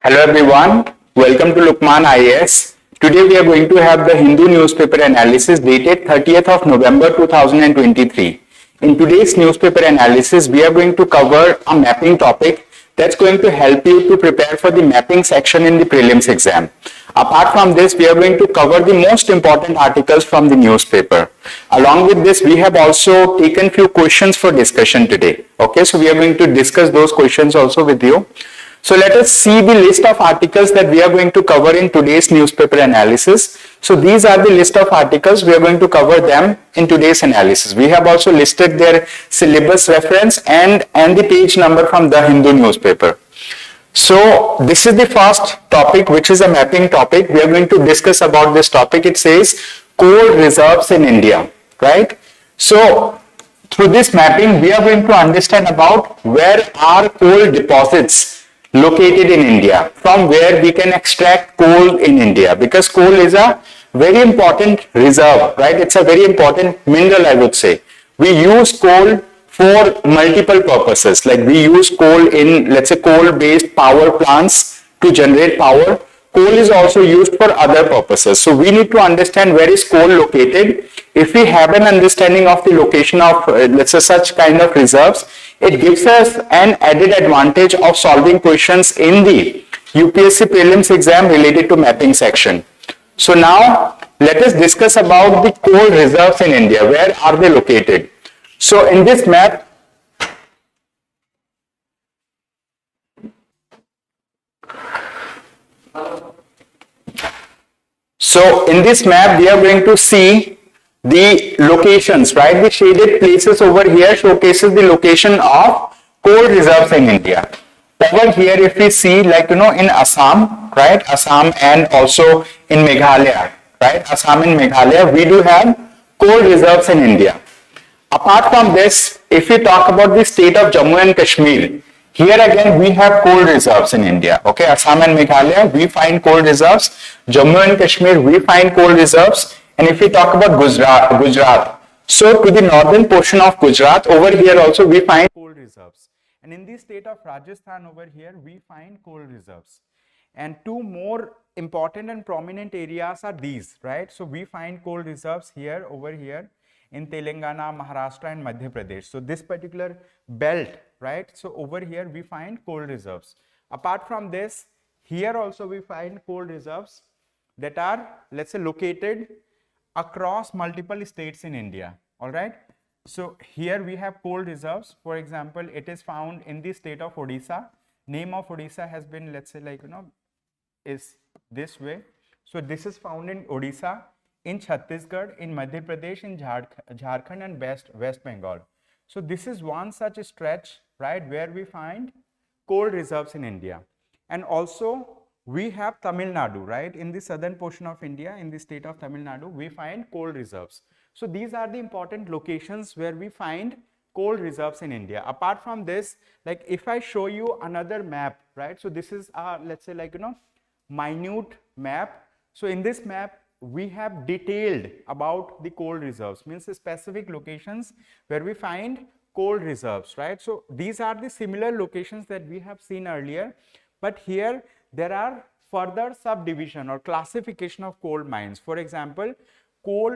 Hello everyone, welcome to Lukmaan IAS. Today we are going to have the Hindu newspaper analysis dated 30th of November 2023. In today's newspaper analysis, we are going to cover a mapping topic that's going to help you to prepare for the mapping section in the prelims exam. Apart from this, we are going to cover the most important articles from the newspaper. Along with this, we have also taken few questions for discussion today. Okay, so we are going to discuss those questions also with you. So let us see the list of articles that we are going to cover in today's newspaper analysis. So these are the list of articles, we are going to cover them in today's analysis. We have also listed their syllabus reference and the page number from the Hindu newspaper. So this is the first topic, which is a mapping topic. We are going to discuss about this topic. It says coal reserves in India, right? So through this mapping, we are going to understand about where are coal deposits located in India, from where we can extract coal in India, because coal is a very important reserve, right? It's a very important mineral, I would say. We use coal for multiple purposes, like we use coal in, let's say, coal-based power plants to generate power. Coal is also used for other purposes. So we need to understand where is coal located. If we have an understanding of the location of, let's say, such kind of reserves, it gives us an added advantage of solving questions in the UPSC Prelims exam related to mapping section. So now let us discuss about the coal reserves in India. Where are they located? So in this map, we are going to see the locations, right? The shaded places over here showcases the location of coal reserves in India. Over here, if we see, like, in Assam, right? Assam and also in Meghalaya, right? Assam and Meghalaya, we do have coal reserves in India. Apart from this, if we talk about the state of Jammu and Kashmir, here again we have coal reserves in India. Okay, Assam and Meghalaya, we find coal reserves. Jammu and Kashmir, we find coal reserves. And if we talk about Gujarat, so to the northern portion of Gujarat, over here also we find coal reserves. And in the state of Rajasthan over here, we find coal reserves. And two more important and prominent areas are these, right? So we find coal reserves here, over here, in Telangana, Maharashtra and Madhya Pradesh. So this particular belt, right? So over here we find coal reserves. Apart from this, here also we find coal reserves that are, let's say, located across multiple states in India. All right. So here we have coal reserves. For example, it is found in the state of Odisha. Name of Odisha has been, let's say, like, is this way. So this is found in Odisha, in Chhattisgarh, in Madhya Pradesh, in Jharkhand and West Bengal. So this is one such stretch, right, where we find coal reserves in India. And also we have Tamil Nadu, right, in the southern portion of India, in the state of Tamil Nadu, we find coal reserves. So these are the important locations where we find coal reserves in India. Apart from this, like if I show you another map, right, so this is let's say, like, minute map. So in this map, we have detailed about the coal reserves, means the specific locations where we find coal reserves, right? So these are the similar locations that we have seen earlier, but here there are further subdivision or classification of coal mines. For example, coal,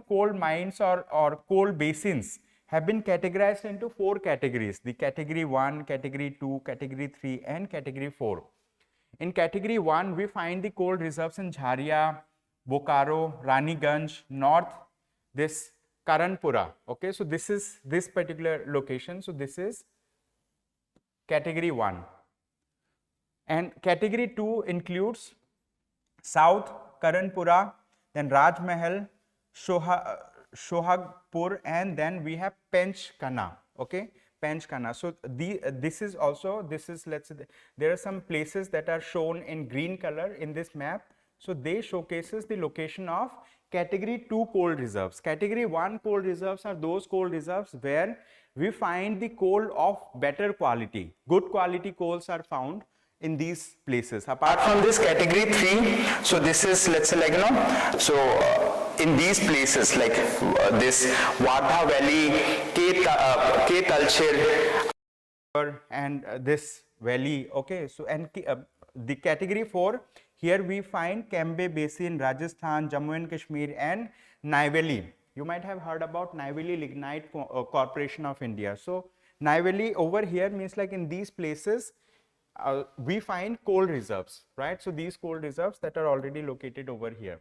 coal mines or coal basins have been categorized into 4 categories: the category 1, category 2, category 3 and category 4. In category 1, we find the coal reserves in Jharia, Bokaro, Raniganj, North, this Karanpura. Okay, so this is this particular location. So this is category 1. And category 2 includes South, Karanpura, then Rajmahal, Shohagpur, and then we have Penchkana. Okay, Penchkana. So this is let's say, there are some places that are shown in green color in this map. So they showcases the location of category 2 coal reserves. Category 1 coal reserves are those coal reserves where we find the coal of better quality. Good quality coals are found in these places. Apart from this, category 3, so this is, let's say, like, in these places like this Wardha Valley, K Talcher and this valley. Okay, so and the category 4, here we find Cambay Basin, Rajasthan, Jammu and Kashmir, and Neyveli. You might have heard about Neyveli Lignite Corporation of India. So Neyveli over here means like in these places we find coal reserves, right? So these coal reserves that are already located over here.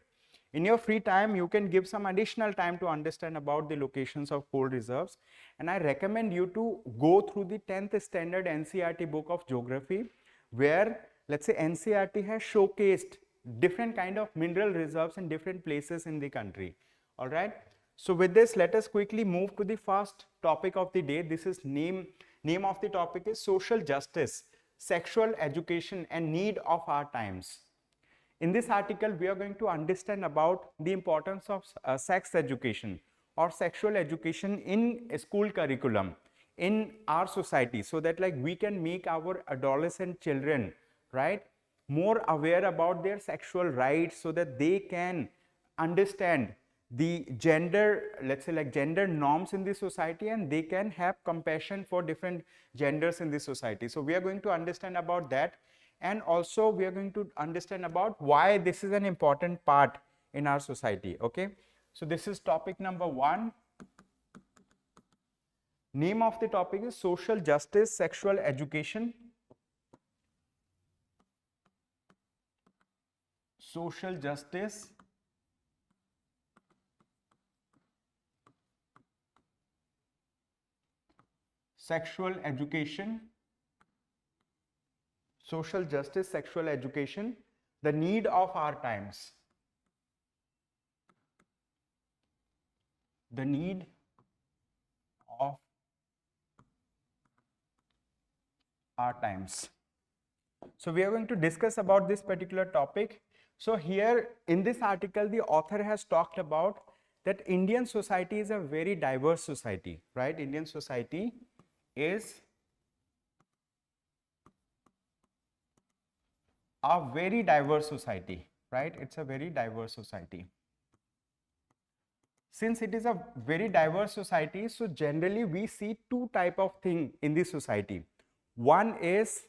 In your free time, you can give some additional time to understand about the locations of coal reserves. And I recommend you to go through the 10th standard NCERT book of geography, where let's say NCERT has showcased different kind of mineral reserves in different places in the country. All right. So with this, let us quickly move to the first topic of the day. This is name of the topic is social justice, sexual education and need of our times. In this article, we are going to understand about the importance of sex education or sexual education in a school curriculum in our society, so that like we can make our adolescent children, right, more aware about their sexual rights, so that they can understand the gender, let's say like gender norms in the society, and they can have compassion for different genders in the society. So we are going to understand about that. And also we are going to understand about why this is an important part in our society. Okay, so this is topic number 1. Name of the topic is social justice, sexual education. Social justice, sexual education. Social justice, sexual education, the need of our times. The need of our times. So we are going to discuss about this particular topic. So here in this article, the author has talked about that Indian society is a very diverse society, right? Indian society is a very diverse society, right? It's a very diverse society. Since it is a very diverse society, so generally we see two type of thing in this society. One is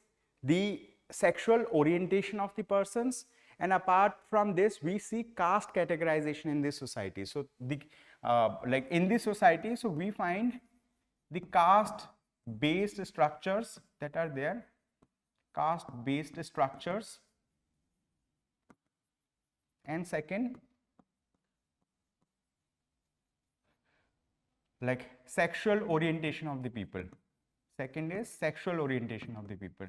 the sexual orientation of the persons, and apart from this, we see caste categorization in this society. So the like in this society, so we find the caste based structures that are there, caste based structures. And second, like sexual orientation of the people. Second is sexual orientation of the people.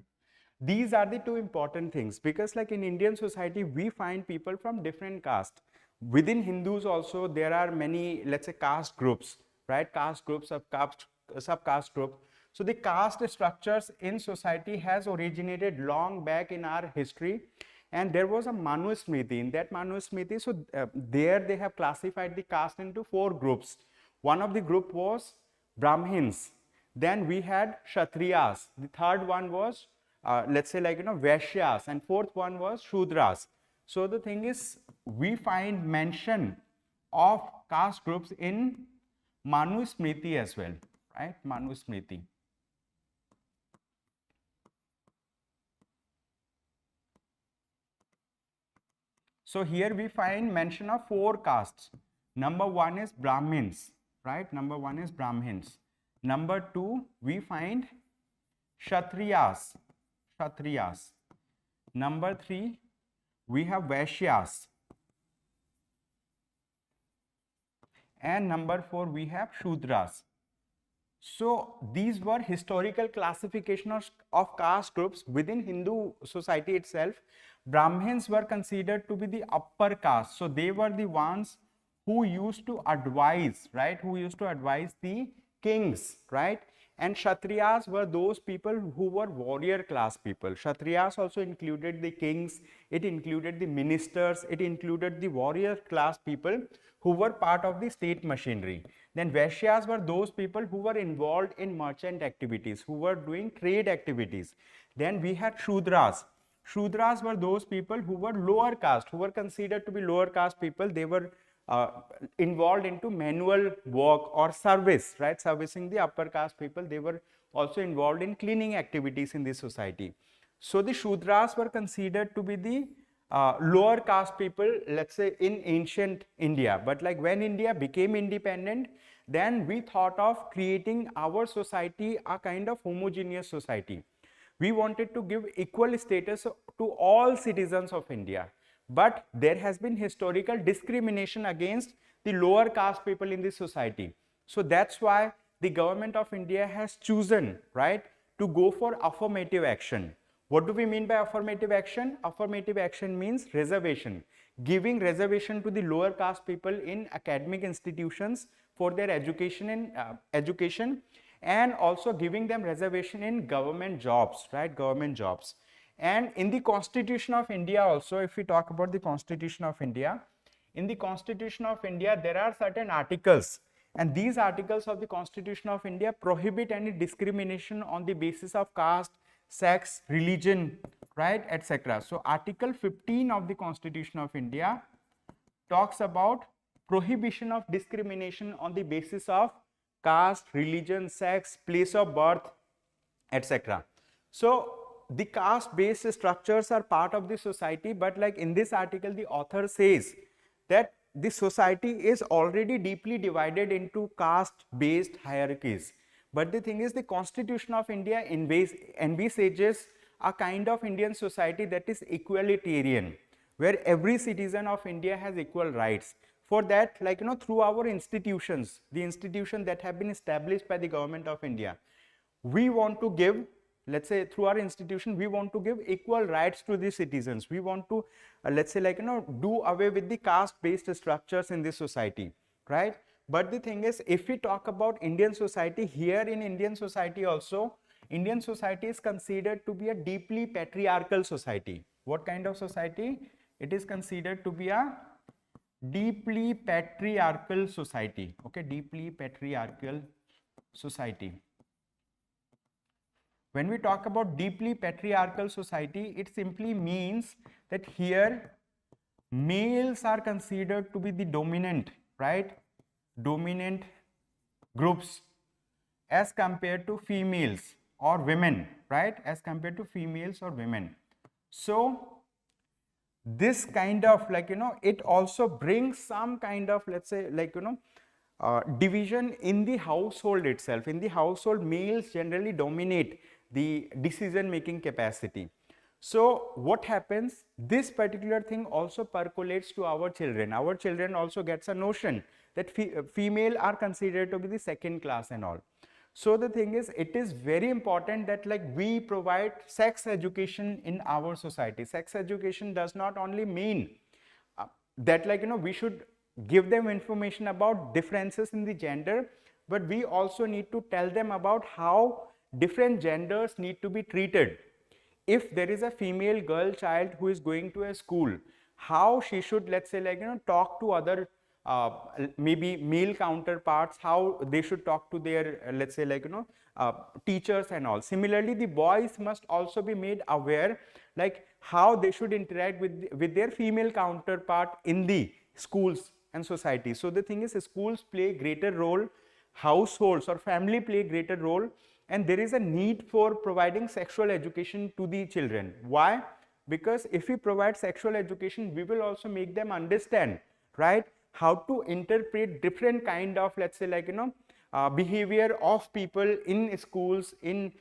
These are the two important things, because like in Indian society, we find people from different caste. Within Hindus also, there are many, let's say, caste groups, right? Caste groups, sub-caste group. So the caste structures in society has originated long back in our history. And there was a Manusmriti. In that Manusmriti, so there they have classified the caste into 4 groups. One of the group was Brahmins. Then we had Kshatriyas. The third one was, let's say like, Vaishyas. And fourth one was Shudras. So the thing is, we find mention of caste groups in Manusmriti as well, right? Manusmriti. So here we find mention of 4 castes. Number 1 is Brahmins, right? Number 1 is Brahmins. Number 2, we find Kshatriyas. Kshatriyas. Number 3, we have Vaishyas. And number 4, we have Shudras. So these were historical classifications of caste groups within Hindu society itself. Brahmins were considered to be the upper caste. So they were the ones who used to advise, right? Who used to advise the kings, right? And Kshatriyas were those people who were warrior class people. Kshatriyas also included the kings, it included the ministers, it included the warrior class people who were part of the state machinery. Then Vaishyas were those people who were involved in merchant activities, who were doing trade activities. Then we had Shudras. Shudras were those people who were lower caste, who were considered to be lower caste people. They were involved into manual work or service, right? Servicing the upper caste people. They were also involved in cleaning activities in this society. So the Shudras were considered to be the lower caste people, let's say in ancient India. But like when India became independent, then we thought of creating our society a kind of homogeneous society. We wanted to give equal status to all citizens of India. But there has been historical discrimination against the lower caste people in this society. So that's why the government of India has chosen, right, to go for affirmative action. What do we mean by affirmative action? Affirmative action means reservation, giving reservation to the lower caste people in academic institutions for their education and also giving them reservation in government jobs, right? Government jobs. And in the Constitution of India also, if we talk about the Constitution of India, in the Constitution of India, there are certain articles, and these articles of the Constitution of India prohibit any discrimination on the basis of caste, sex, religion, right, etc. So Article 15 of the Constitution of India talks about prohibition of discrimination on the basis of caste, religion, sex, place of birth, etc. So the caste based structures are part of the society, but like in this article the author says that the society is already deeply divided into caste based hierarchies. But the thing is, the Constitution of India envisages a kind of Indian society that is equalitarian, where every citizen of India has equal rights. For that, like, through our institutions, the institutions that have been established by the government of India, we want to give, let's say, through our institution, we want to give equal rights to the citizens. We want to, let's say, like, do away with the caste-based structures in this society, right? But the thing is, if we talk about Indian society, here in Indian society also, Indian society is considered to be a deeply patriarchal society. What kind of society? It is considered to be a deeply patriarchal society. Okay, deeply patriarchal society. When we talk about deeply patriarchal society, it simply means that here males are considered to be the dominant, right? Dominant groups as compared to females or women, right? As compared to females or women. So this kind of, like, it also brings some kind of, let's say, like, division in the household itself. In the household, males generally dominate the decision making capacity. So what happens, this particular thing also percolates to our children. Our children also gets a notion that female are considered to be the second class and all. So the thing is, it is very important that, like, we provide sex education in our society. Sex education does not only mean that, like, we should give them information about differences in the gender, but we also need to tell them about how different genders need to be treated. If there is a female girl child who is going to a school, how she should, let's say, like, talk to other maybe male counterparts, how they should talk to their, let's say, like, teachers and all. Similarly, the boys must also be made aware, like, how they should interact with their female counterpart in the schools and society. So the thing is, schools play greater role, households or family play greater role, and there is a need for providing sexual education to the children. Why? Because if we provide sexual education, we will also make them understand, right, how to interpret different kind of, let's say, like, behavior of people in schools, in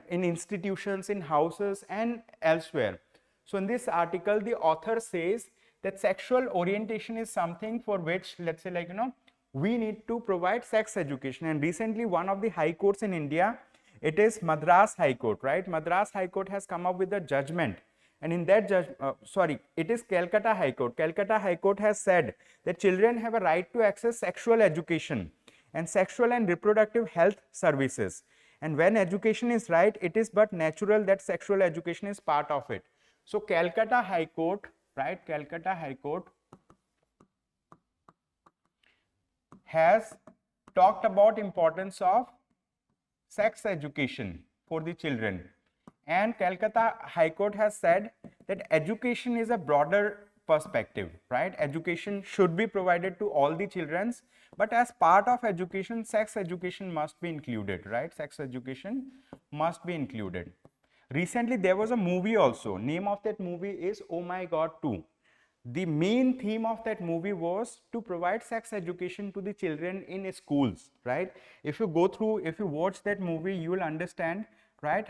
institutions, in houses and elsewhere. So in this article, the author says that sexual orientation is something for which, let's say, like, we need to provide sex education. And recently, one of the high courts in India, it is Madras High Court, right? Madras High Court has come up with a judgment, and in that it is Calcutta High Court. Calcutta High Court has said that children have a right to access sexual education and sexual and reproductive health services. And when education is right, it is but natural that sexual education is part of it. So Calcutta High Court, right? Calcutta High Court has talked about importance of sex education for the children, and Calcutta High Court has said that education is a broader perspective, right? Education should be provided to all the children, but as part of education, sex education must be included, right? Sex education must be included. Recently, there was a movie also. Name of that movie is Oh My God 2. The main theme of that movie was to provide sex education to the children in schools, right? If you go through, if you watch that movie, you will understand, right,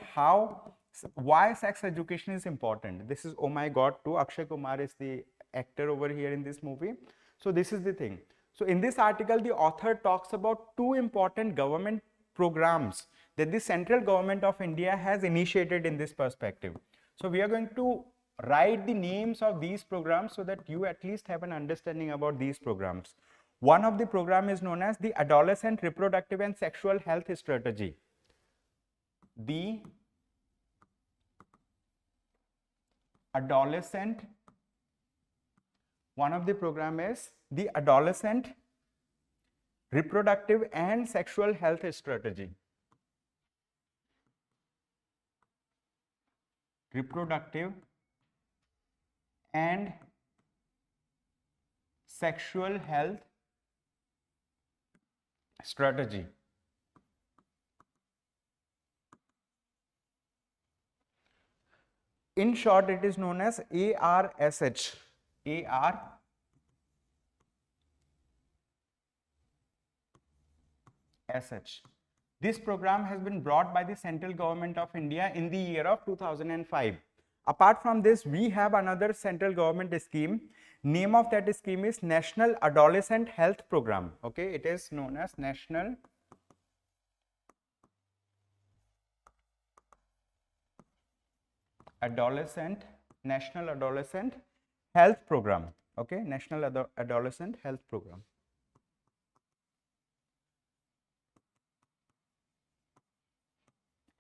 why sex education is important. This is Oh My God 2. Akshay Kumar is the actor over here in this movie. So this is the thing. So in this article, the author talks about two important government programs that the central government of India has initiated in this perspective. So we are going to write the names of these programs so that you at least have an understanding about these programs. One of the program is known as the Adolescent Reproductive and Sexual Health Strategy. The adolescent, one of the program is the Adolescent Reproductive and Sexual Health Strategy. Reproductive and Sexual Health Strategy. In short, it is known as ARSH. ARSH. This program has been brought by the central government of India in the year of 2005. Apart from this, we have another central government scheme. Name of that scheme is National Adolescent Health Program. Okay, it is known as National Adolescent Health Program. Okay, National Adolescent Health Program.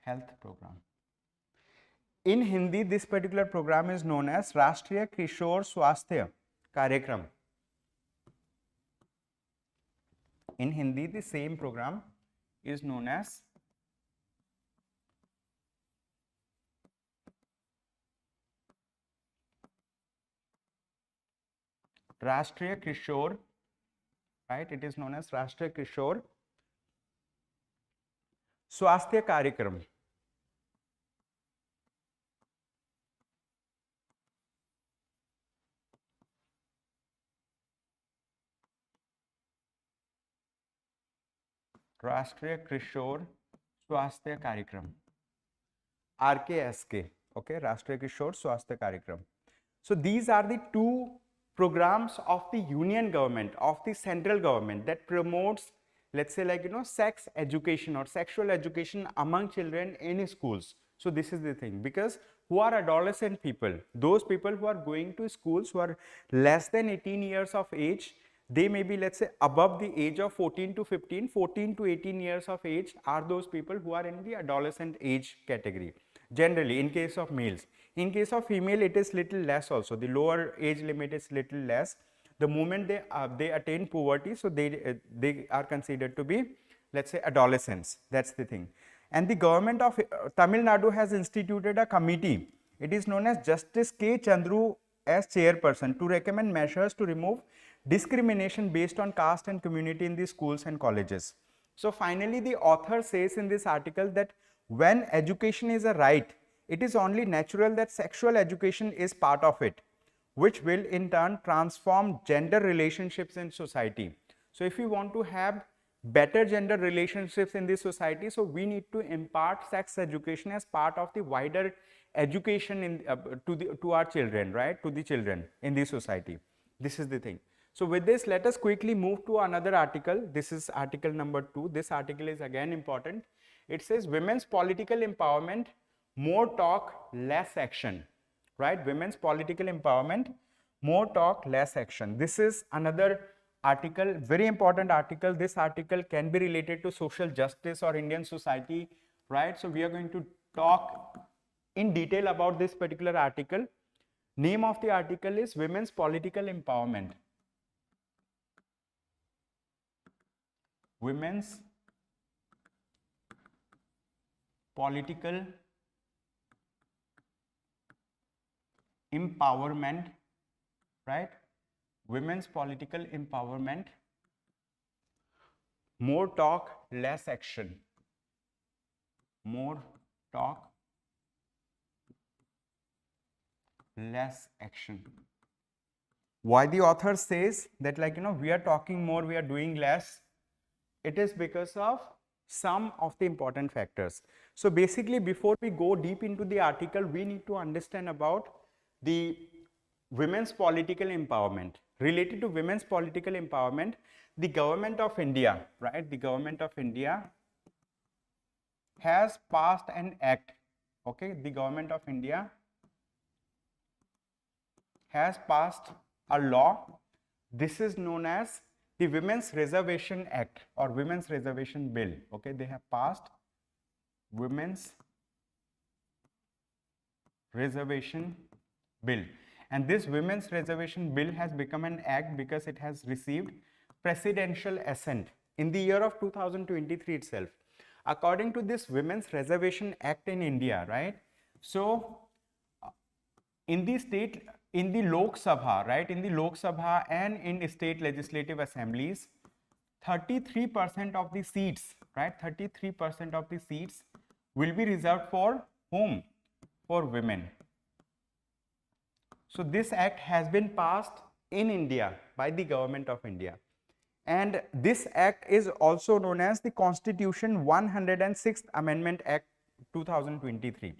Health Program. In Hindi, this particular program is known as Rashtriya Kishore Swasthya Karyakram. In Hindi, the same program is known as Rashtriya Kishore, right? It is known as Rashtriya Kishore Swasthya Karyakram. Rashtriya Kishore Swasthya Karyakram. RKSK. Okay, Rashtriya Kishore Swasthya Karyakram. So these are the two programs of the union government, of the central government, that promotes, let's say, like, sex education or sexual education among children in schools. So this is the thing, because who are adolescent people, those people who are going to schools who are less than 18 years of age, they may be, let's say, above the age of 14 to 15, 14 to 18 years of age are those people who are in the adolescent age category, generally in case of males. In case of female, it is little less also. The lower age limit is little less. The moment they attain puberty, so they are considered to be, let's say, adolescents. That's the thing. And the government of Tamil Nadu has instituted a committee. It is known as Justice K. Chandru as chairperson, to recommend measures to remove discrimination based on caste and community in the schools and colleges. So finally, the author says in this article that when education is a right, it is only natural that sexual education is part of it, which will in turn transform gender relationships in society. So if we want to have better gender relationships in this society, so we need to impart sex education as part of the wider education in, to our children, right, to the children in the society. This is the thing. So with this, let us quickly move to another article. This is article number 2. This article is again important. It says women's political empowerment, more talk, less action, right? Women's political empowerment, more talk, less action. This is another article, very important article. This article can be related to social justice or Indian society, right? So we are going to talk in detail about this particular article. Name of the article is Women's Political Empowerment. Women's political empowerment, right? Women's political empowerment, more talk, less action. More talk, less action. Why the author says that, like, we are talking more, we are doing less? It is because of some of the important factors. So basically, before we go deep into the article, we need to understand about the women's political empowerment. Related to women's political empowerment, the government of India, right? The government of India has passed an act. Okay, the government of India has passed a law. This is known as the Women's Reservation Act or Women's Reservation Bill. Okay, they have passed Women's Reservation Bill, and this Women's Reservation Bill has become an act because it has received presidential assent in the year of 2023 itself. According to this Women's Reservation Act in India, right? So in the state, in the Lok Sabha, right, in the Lok Sabha and in state legislative assemblies, 33% of the seats, right, 33% of the seats will be reserved for whom? For women. So this act has been passed in India by the government of India. And this act is also known as the Constitution 106th Amendment Act 2023.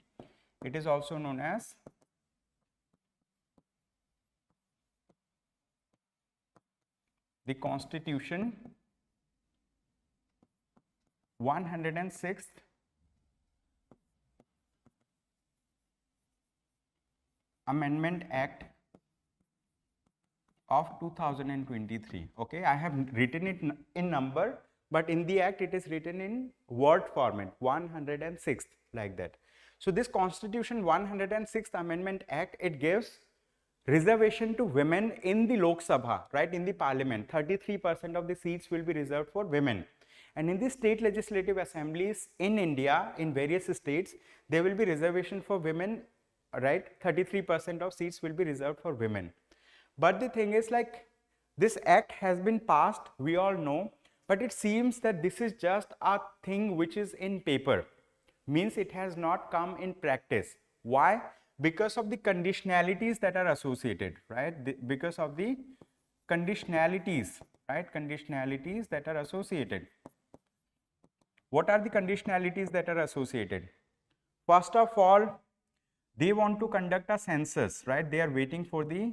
It is also known as the Constitution 106th Amendment Act of 2023. Okay, I have written it in number, but in the act it is written in word format, 106th, like that. So this Constitution 106th Amendment Act, it gives reservation to women in the Lok Sabha, right, in the parliament. 33% of the seats will be reserved for women. And in the state legislative assemblies in India, in various states, there will be reservation for women, right? 33% of seats will be reserved for women. But the thing is, like, this act has been passed, we all know, but it seems that this is just a thing which is in paper, means it has not come in practice. Why? Because of the conditionalities that are associated, right? Because of the conditionalities, right? Conditionalities that are associated. What are the conditionalities that are associated? First of all, they want to conduct a census, right? They are waiting for the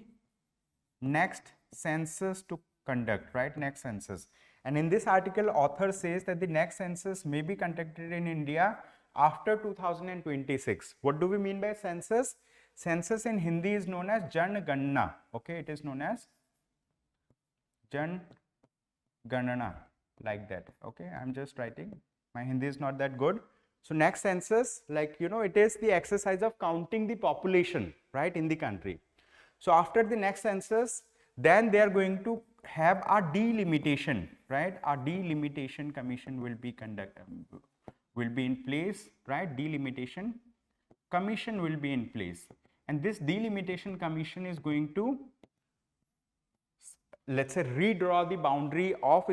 next census to conduct, right? Next census. And in this article, author says that the next census may be conducted in India after 2026. What do we mean by census? Census in Hindi is known as Janganna. Okay, it is known as Janganna, like that. Okay, I'm just writing. My Hindi is not that good. So next census, like, it is the exercise of counting the population, right, in the country. So after the next census, then they are going to have a delimitation, right? A delimitation commission will be in place, right? Delimitation commission will be in place, and this delimitation commission is going to, let's say, redraw the boundary of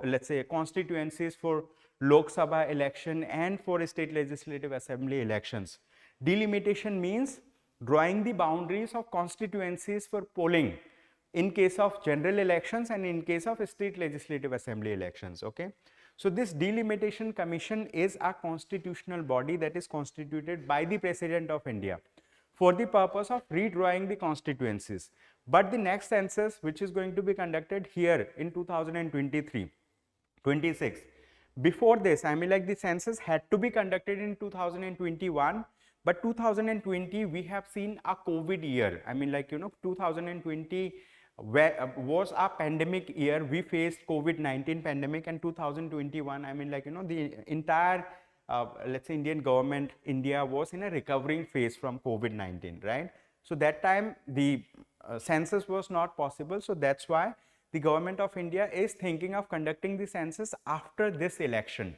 let's say, constituencies for Lok Sabha election and for state legislative assembly elections. Delimitation means drawing the boundaries of constituencies for polling in case of general elections and in case of state legislative assembly elections. Okay, so this delimitation commission is a constitutional body that is constituted by the President of India for the purpose of redrawing the constituencies. But the next census, which is going to be conducted here in 2023-26, before this, I mean, like, the census had to be conducted in 2021, but 2020 we have seen a COVID year. I mean, like, 2020 was a pandemic year. We faced COVID-19 pandemic, and 2021, I mean, like, the entire let's say, Indian government, India was in a recovering phase from COVID-19, right? So that time the census was not possible. So that's why the government of India is thinking of conducting the census after this election.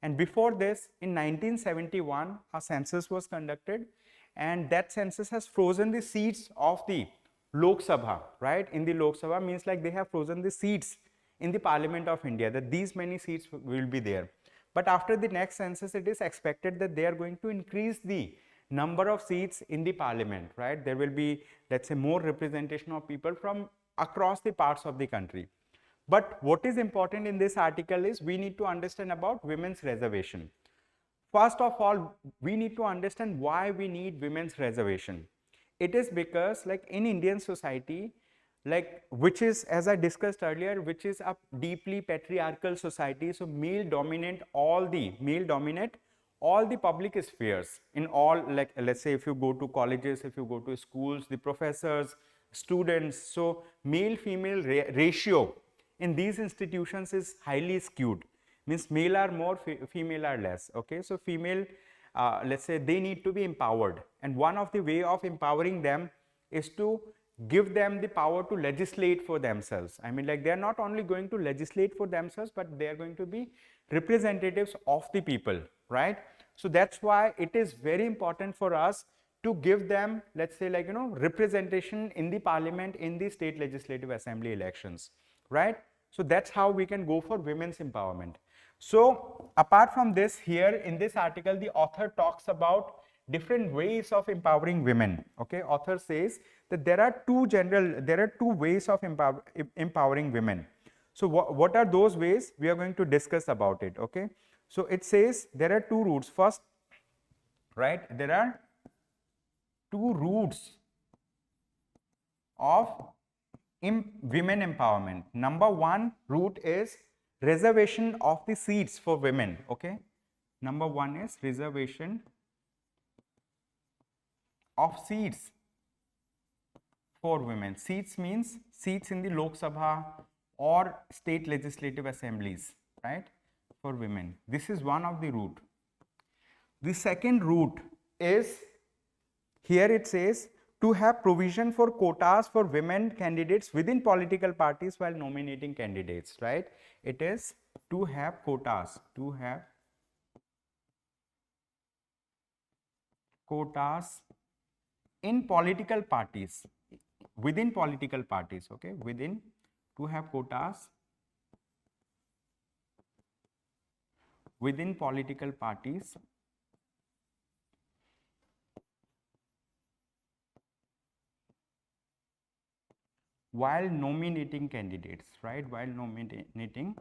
And before this, in 1971, a census was conducted, and that census has frozen the seats of the Lok Sabha, right? In the Lok Sabha means, like, they have frozen the seats in the Parliament of India, that these many seats will be there. But after the next census, it is expected that they are going to increase the number of seats in the parliament, right? There will be, let's say, more representation of people from across the parts of the country. But what is important in this article is we need to understand about women's reservation. First of all, we need to understand why we need women's reservation. It is because, like, in Indian society, like, which is, as I discussed earlier, which is a deeply patriarchal society, so male dominate all the public spheres in all, like, let's say if you go to colleges, if you go to schools, the professors, students, so male female ratio in these institutions is highly skewed, means male are more, female are less. Okay, so female, let's say, they need to be empowered, and one of the way of empowering them is to give them the power to legislate for themselves. I mean, like, they are not only going to legislate for themselves, but they are going to be representatives of the people, right? So that's why it is very important for us to give them, let's say, like, representation in the parliament, in the state legislative assembly elections, right? So that's how we can go for women's empowerment. So apart from this, here in this article, the author talks about different ways of empowering women. Okay, author says that there are two ways of empowering women. So what are those ways? We are going to discuss about it. Okay, so it says there are two routes. First, right, there are two routes of women empowerment. Number one route is reservation of the seats for women. Okay, number one is reservation of seats for women. Seats means seats in the Lok Sabha or state legislative assemblies, right, for women. This is one of the route. The second route is, here it says, to have provision for quotas for women candidates within political parties while nominating candidates, right? It is to have quotas, in political parties, within political parties. Okay, to have quotas within political parties while nominating candidates, right? While nominating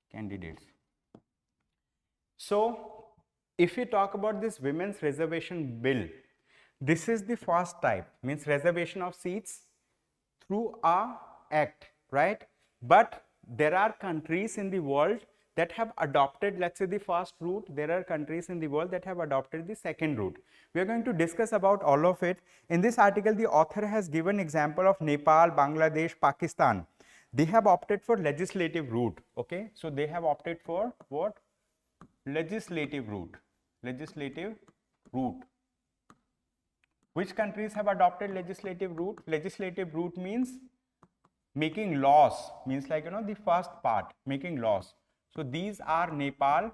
candidates. So if we talk about this women's reservation bill, this is the first type, means reservation of seats through a act, right? But there are countries in the world that have adopted, let's say, the first route. There are countries in the world that have adopted the second route. We are going to discuss about all of it. In this article, the author has given example of Nepal, Bangladesh, Pakistan. They have opted for legislative route. Okay, so they have opted for what? Legislative route. Which countries have adopted legislative route? Legislative route means making laws, means, like, the first part, making laws. So these are Nepal,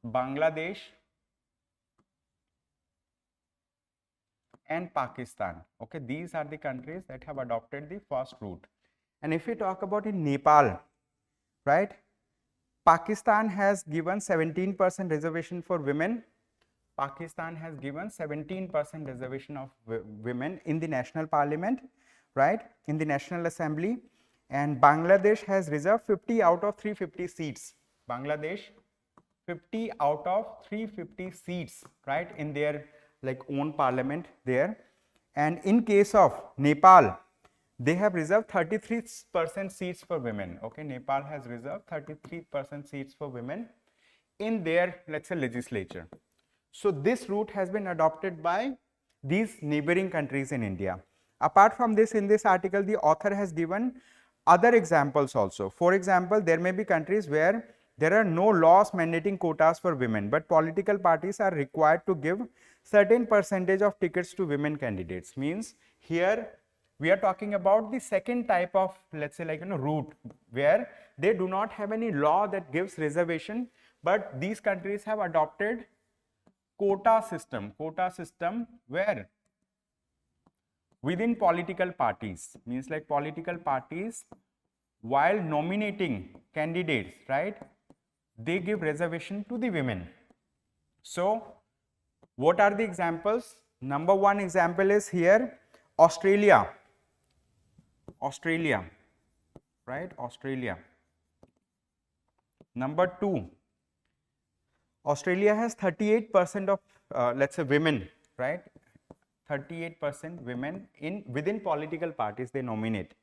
Bangladesh, and Pakistan. Okay, these are the countries that have adopted the first route. And if we talk about in Nepal, right, Pakistan has given 17% reservation for women. Pakistan has given 17% reservation of women in the national parliament, right, in the National Assembly. And Bangladesh has reserved 50 out of 350 seats. Bangladesh, 50 out of 350 seats, right, in their, like, own parliament there. And in case of Nepal, they have reserved 33% seats for women. Okay, Nepal has reserved 33% seats for women in their, let's say, legislature. So this route has been adopted by these neighboring countries in India. Apart from this, in this article, the author has given other examples also. For example, there may be countries where there are no laws mandating quotas for women, but political parties are required to give certain percentage of tickets to women candidates. Means here we are talking about the second type of, let's say, like, route where they do not have any law that gives reservation, but these countries have adopted quota system where within political parties, means, like, political parties while nominating candidates, right, they give reservation to the women. So what are the examples? Number one example is here, Australia, right? Australia. Number two, Australia has 38% of let's say women, right? 38% women within political parties they nominate.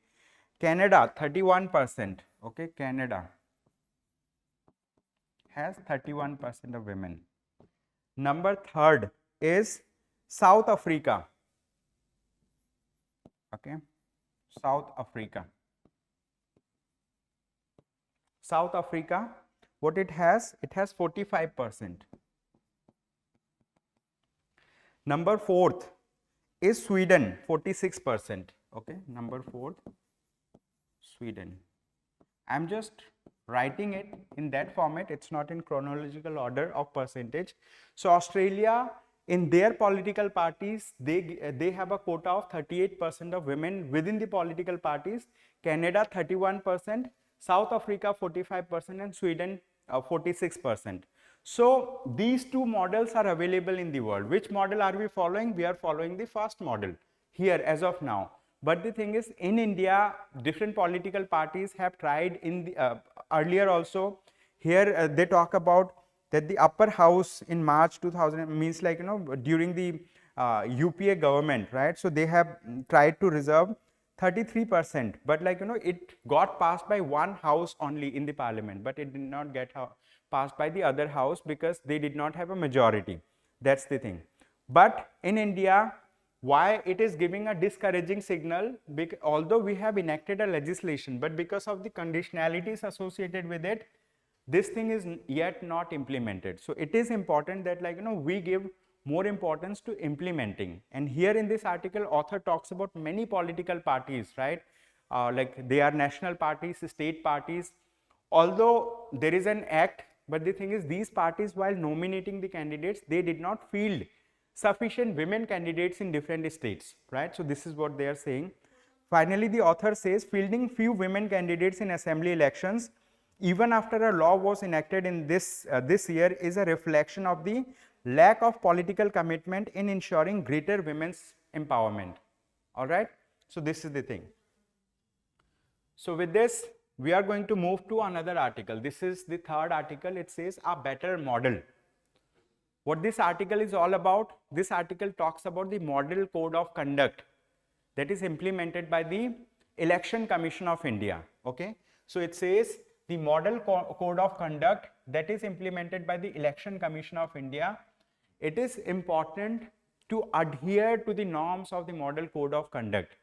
Canada 31%, okay? Canada has 31% of women. Number third is South Africa, okay? South Africa. South Africa, what it has 45%. Number fourth is Sweden, 46%, okay? Number fourth, Sweden. I'm just writing it in that format, it's not in chronological order of percentage. So Australia, in their political parties, they have a quota of 38% of women within the political parties. Canada 31%, South Africa 45%, and Sweden 46%. So these two models are available in the world. Which model are we following? We are following the first model here as of now. But the thing is, in India, different political parties have tried in the earlier also. Here they talk about that the upper house in March 2000 means like, you know, during the UPA government, right? So they have tried to reserve 33%, but like, you know, it got passed by one house only in the parliament, but it did not get passed by the other house because they did not have a majority. That's the thing. But in India, why it is giving a discouraging signal, although we have enacted a legislation, but because of the conditionalities associated with it, this thing is yet not implemented. So it is important that, like, you know, we give more importance to implementing. And here in this article, author talks about many political parties, right? Like they are national parties, state parties. Although there is an act, but the thing is, these parties, while nominating the candidates, they did not field sufficient women candidates in different states, right? So this is what they are saying. Finally, the author says fielding few women candidates in assembly elections, even after a law was enacted in this year, is a reflection of the lack of political commitment in ensuring greater women's empowerment. All right. So this is the thing. So with this, we are going to move to another article. This is the third article. It says a better model. What this article is all about? This article talks about the model code of conduct that is implemented by the Election Commission of India. Okay. So it says the model code of conduct that is implemented by the Election Commission of India. It is important to adhere to the norms of the model code of conduct.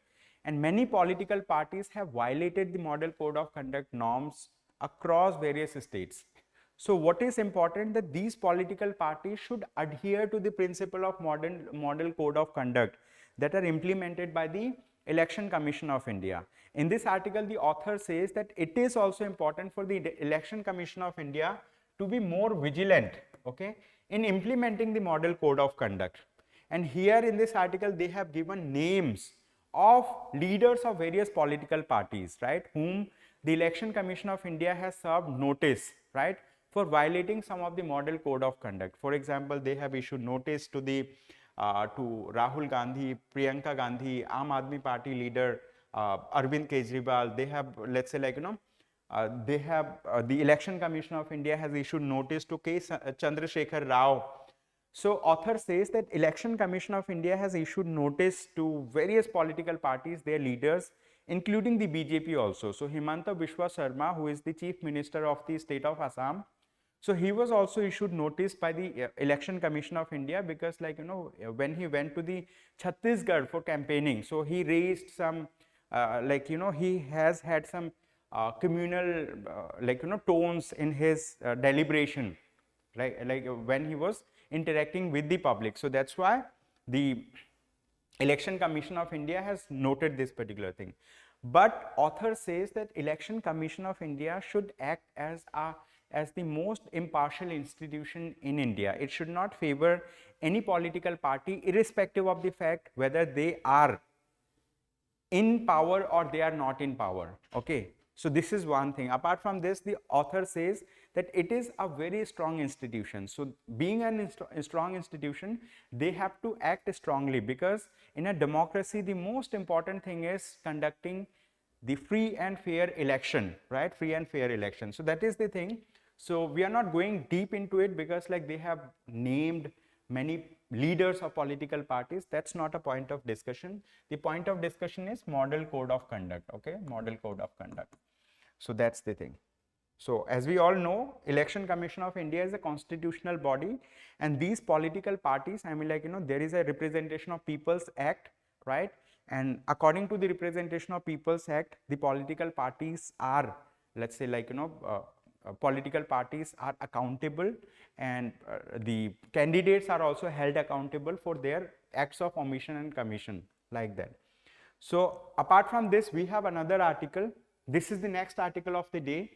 And many political parties have violated the model code of conduct norms across various states. So what is important, that these political parties should adhere to the principle of model code of conduct that are implemented by the Election Commission of India. In this article, the author says that it is also important for the Election Commission of India to be more vigilant, okay, in implementing the model code of conduct. And here in this article, they have given names of leaders of various political parties, right, whom the Election Commission of India has served notice, right, for violating some of the model code of conduct. For example, they have issued notice to the to Rahul Gandhi, Priyanka Gandhi, Aam Aadmi Party leader Arvind Kejriwal. They have, let's say, like, you know, they have the Election Commission of India has issued notice to K. Chandrasekhar Rao. So author says that Election Commission of India has issued notice to various political parties, their leaders, including the BJP also. So Himanta Biswa Sarma, who is the Chief Minister of the state of Assam, so he was also issued notice by the Election Commission of India because, like, you know, when he went to the Chhattisgarh for campaigning, so he raised some, like, you know, he has had some communal, like, you know, tones in his deliberation, like when he was interacting with the public. So that's why the Election Commission of India has noted this particular thing. But author says that Election Commission of India should act as the most impartial institution in India. It should not favor any political party, irrespective of the fact whether they are in power or they are not in power. Okay. So this is one thing. Apart from this, the author says that it is a very strong institution. So being a strong institution, they have to act strongly, because in a democracy, the most important thing is conducting the free and fair election, right? Free and fair election. So that is the thing. So we are not going deep into it, because like they have named many leaders of political parties. That's not a point of discussion. The point of discussion is model code of conduct. Okay, model code of conduct. So that's the thing. So as we all know, Election Commission of India is a constitutional body, and these political parties, I mean, like, there is a Representation of People's Act, right? And according to the Representation of People's Act, the political parties are, let's say, like, political parties are accountable, and the candidates are also held accountable for their acts of omission and commission, like that. So apart from this, we have another article. This is the next article of the day.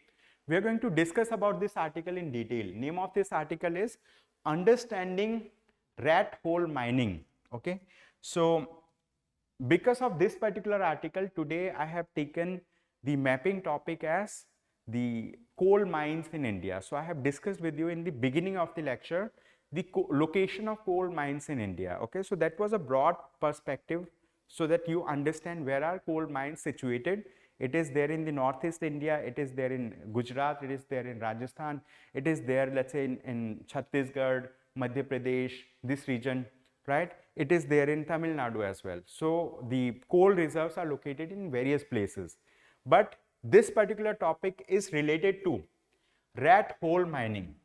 We are going to discuss about this article in detail. Name of this article is Understanding Rat Hole Mining. Okay. So because of this particular article, today I have taken the mapping topic as the coal mines in India. So I have discussed with you in the beginning of the lecture the location of coal mines in India. Okay, so that was a broad perspective, so that you understand where are coal mines situated. It is there in the northeast India, it is there in Gujarat, it is there in Rajasthan, it is there, let's say, in Chhattisgarh, Madhya Pradesh, this region, right? It is there in Tamil Nadu as well. So the coal reserves are located in various places. But this particular topic is related to rat hole mining.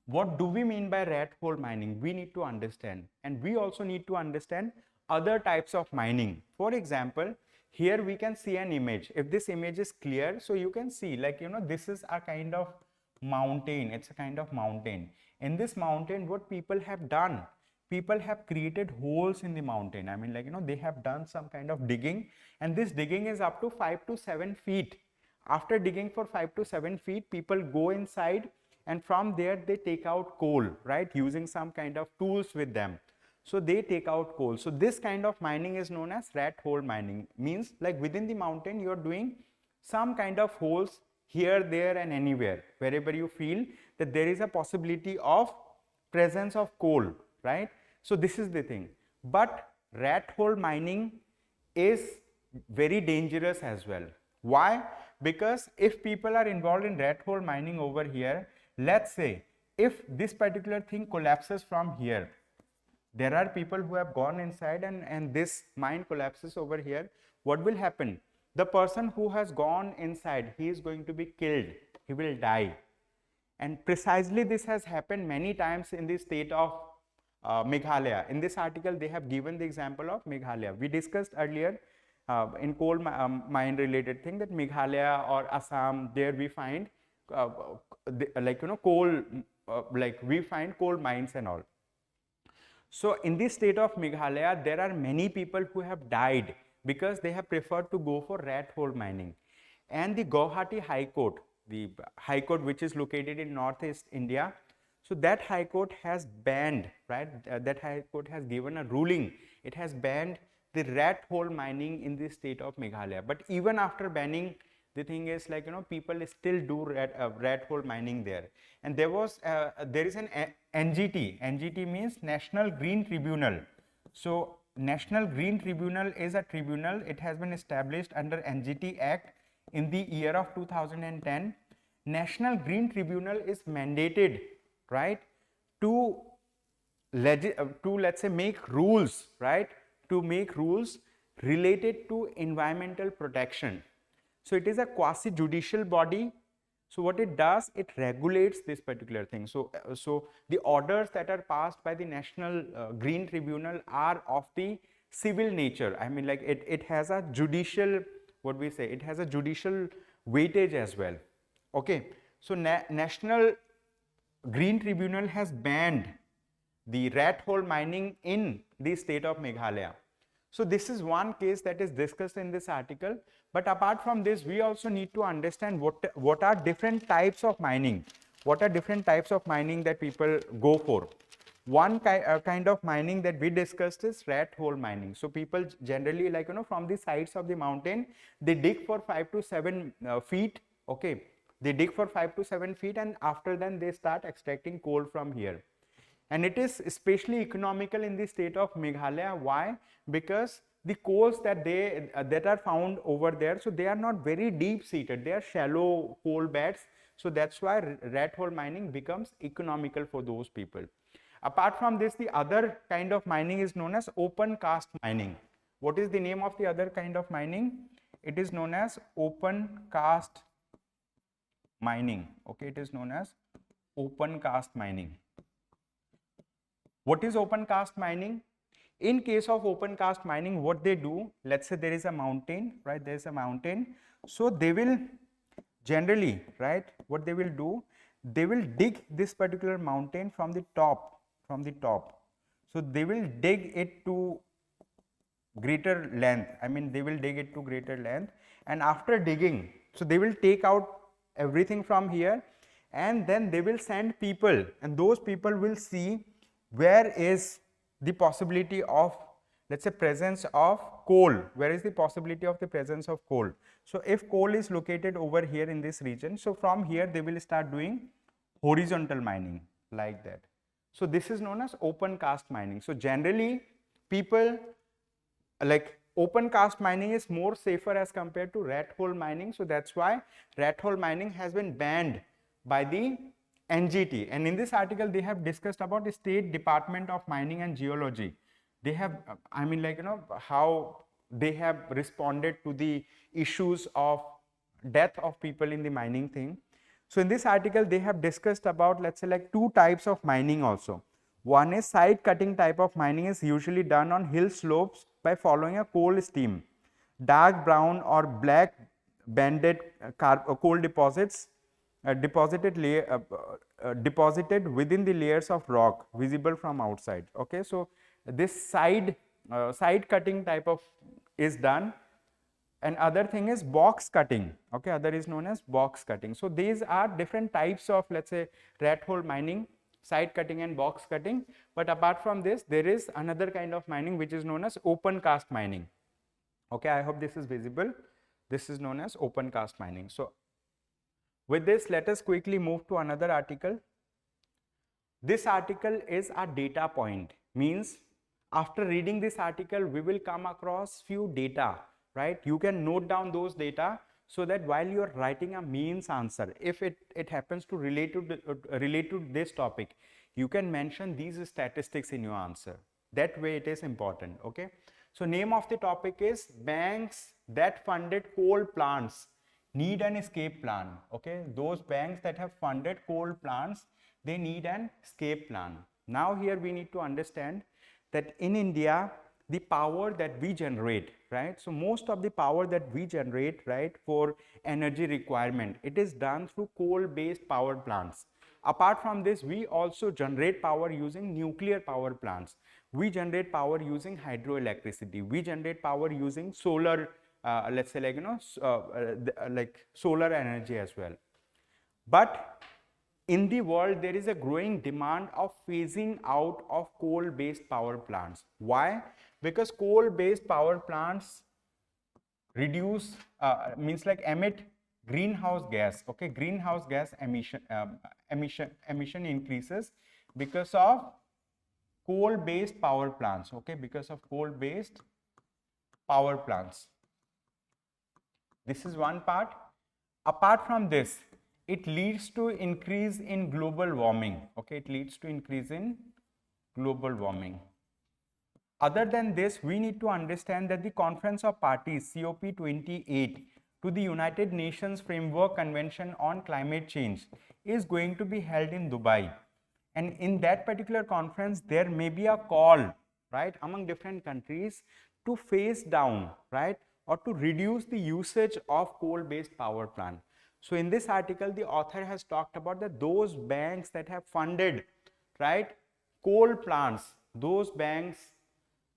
What do we mean by rat hole mining? We need to understand, and we also need to understand other types of mining. For example, here we can see an image. If this image is clear, so you can see, like, this is a kind of mountain. It's a kind of mountain. In this mountain, what people have done, people have created holes in the mountain. I mean, like, they have done some kind of digging, and this digging is up to 5 to 7 feet. After digging for 5 to 7 feet, people go inside, and from there they take out coal, right, using some kind of tools with them. So they take out coal. So this kind of mining is known as rat hole mining. Means, like, within the mountain you are doing some kind of holes here, there and anywhere, wherever you feel that there is a possibility of presence of coal, right? So this is the thing. But rat hole mining is very dangerous as well. Why? Because if people are involved in rat hole mining over here, let's say if this particular thing collapses from here, there are people who have gone inside, and this mine collapses over here, what will happen? The person who has gone inside, he is going to be killed, he will die. And precisely this has happened many times in the state of Meghalaya. In this article, they have given the example of Meghalaya. We discussed earlier in coal mine related thing that Meghalaya or Assam, there we find coal, we find coal mines and all. So in the state of Meghalaya, there are many people who have died because they have preferred to go for rat hole mining. And the Guwahati High Court, the High Court which is located in Northeast India, so that High Court has banned, right, that High Court has given a ruling. It has banned the rat hole mining in the state of Meghalaya. But even after banning, the thing is, like, people still do rat hole mining there. And there is an NGT. NGT means National Green Tribunal. So National Green Tribunal is a tribunal. It has been established under NGT Act in the year of 2010. National Green Tribunal is mandated, right, to let's say make rules, right, to make rules related to environmental protection. So it is a quasi-judicial body. So what it does, it regulates this particular thing. So the orders that are passed by the National Green Tribunal are of the civil nature. I mean, like, it has a judicial, what we say, it has a judicial weightage as well. Okay. So National Green Tribunal has banned the rat hole mining in the state of Meghalaya. So this is one case that is discussed in this article. But apart from this, we also need to understand what are different types of mining. What are different types of mining that people go for? One kind of mining that we discussed is rat hole mining. So people generally, like, from the sides of the mountain, they dig for 5 to 7 feet. Okay, they dig for 5 to 7 feet, and after then they start extracting coal from here. And it is especially economical in the state of Meghalaya. Why? Because the coals that that are found over there, so they are not very deep seated, they are shallow coal beds. So that's why rat hole mining becomes economical for those people. Apart from this, the other kind of mining is known as open cast mining. What is the name of the other kind of mining? It is known as open cast mining. Okay, it is known as open cast mining. What is open cast mining? In case of open cast mining, what they do, let's say there is a mountain, right? There is a mountain. So they will generally, right, what they will do, they will dig this particular mountain from the top, So they will dig it to greater length. I mean, they will dig it to greater length, and after digging, so they will take out everything from here, and then they will send people, and those people will see where is the possibility of, let's say, presence of coal. Where is the possibility of the presence of coal? So if coal is located over here in this region, so from here they will start doing horizontal mining like that. So this is known as open cast mining. So generally people, like, open cast mining is more safer as compared to rat hole mining. So that's why rat hole mining has been banned by the NGT. And in this article they have discussed about the State Department of Mining and Geology. They have, I mean, like, how they have responded to the issues of death of people in the mining thing. So in this article they have discussed about, let's say, like, two types of mining also. One is side cutting type of mining, is usually done on hill slopes by following a coal stream. Dark brown or black banded coal deposits deposited within the layers of rock visible from outside. Okay, so this side cutting type of is done. And other thing is box cutting. Okay, other is known as box cutting. So these are different types of, let's say, rat hole mining, side cutting and box cutting. But apart from this, there is another kind of mining which is known as open cast mining. Okay, I hope this is visible. This is known as open cast mining. So with this, let us quickly move to another article. This article is a data point, means after reading this article we will come across few data, right? You can note down those data so that while you are writing a means answer, if it happens to relate to this topic, you can mention these statistics in your answer. That way it is important. Okay, so name of the topic is banks that funded coal plants need an escape plan. Okay, those banks that have funded coal plants, they need an escape plan. Now here we need to understand that in India, the power that we generate, right? So most of the power that we generate, right, for energy requirement, it is done through coal-based power plants. Apart from this, we also generate power using nuclear power plants. We generate power using hydroelectricity. We generate power using solar, let's say, like, like solar energy as well. But in the world, there is a growing demand of phasing out of coal-based power plants. Why? Because coal-based power plants reduce, means like emit greenhouse gas. Okay, greenhouse gas emission increases because of coal-based power plants. Okay, because of coal-based power plants. This is one part. Apart from this, it leads to increase in global warming. Okay, it leads to increase in global warming. Other than this, we need to understand that the Conference of Parties, COP28, to the United Nations Framework Convention on Climate Change is going to be held in Dubai. And in that particular conference, there may be a call, right, among different countries to phase down, right, or to reduce the usage of coal-based power plant. So in this article, the author has talked about that those banks that have funded, right, coal plants, those banks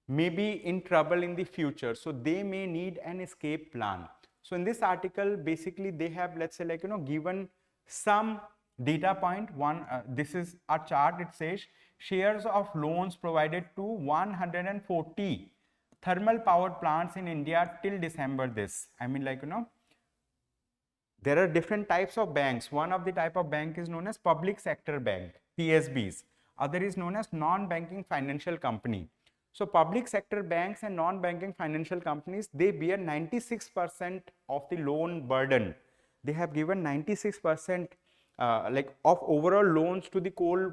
may be in trouble in the future. So they may need an escape plan. So in this article, basically they have, let's say, like, given some data point. One, this is a chart. It says shares of loans provided to 140 thermal power plants in India till December this. I mean, like, there are different types of banks. One of the type of bank is known as public sector bank, PSBs. Other is known as non-banking financial company. So public sector banks and non-banking financial companies, they bear 96% of the loan burden. They have given 96% like of overall loans to the coal,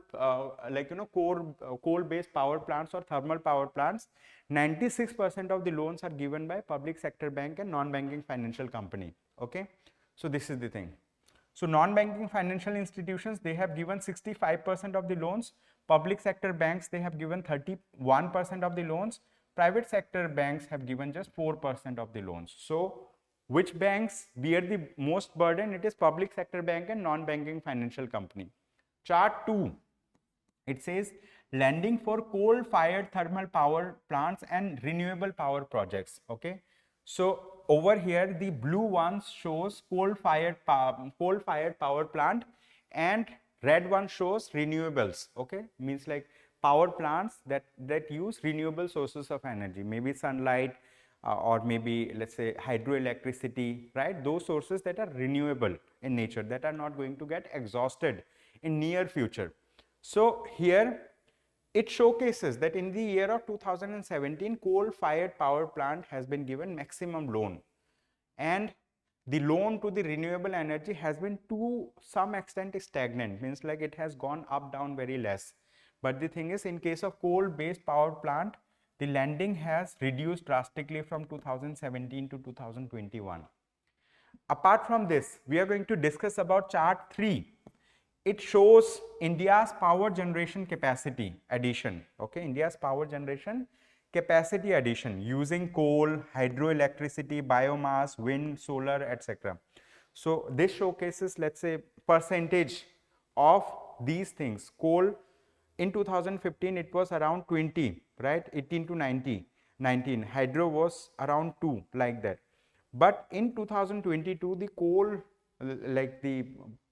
coal-based power plants or thermal power plants. 96% of the loans are given by public sector bank and non-banking financial company. Okay, so this is the thing. So non-banking financial institutions, they have given 65% of the loans. Public sector banks, they have given 31% of the loans. Private sector banks have given just 4% of the loans. So which banks bear the most burden? It is public sector bank and non-banking financial company. Chart 2, it says lending for coal-fired thermal power plants and renewable power projects. Okay, so over here the blue ones shows coal-fired power plant and red one shows renewables. Okay, means like power plants that use renewable sources of energy, maybe sunlight, or maybe let's say hydroelectricity, right? Those sources that are renewable in nature, that are not going to get exhausted in near future. So here it showcases that in the year of 2017, coal-fired power plant has been given maximum loan, and the loan to the renewable energy has been to some extent stagnant, means like it has gone up down very less. But the thing is, in case of coal-based power plant, the lending has reduced drastically from 2017 to 2021. Apart from this, we are going to discuss about chart 3. It shows India's power generation capacity addition. Okay, India's power generation capacity addition using coal, hydroelectricity, biomass, wind, solar, etc. So this showcases, let's say, percentage of these things. Coal in 2015 it was around 20, right? 18 to 19. Hydro was around 2, like that. But in 2022, the coal, like the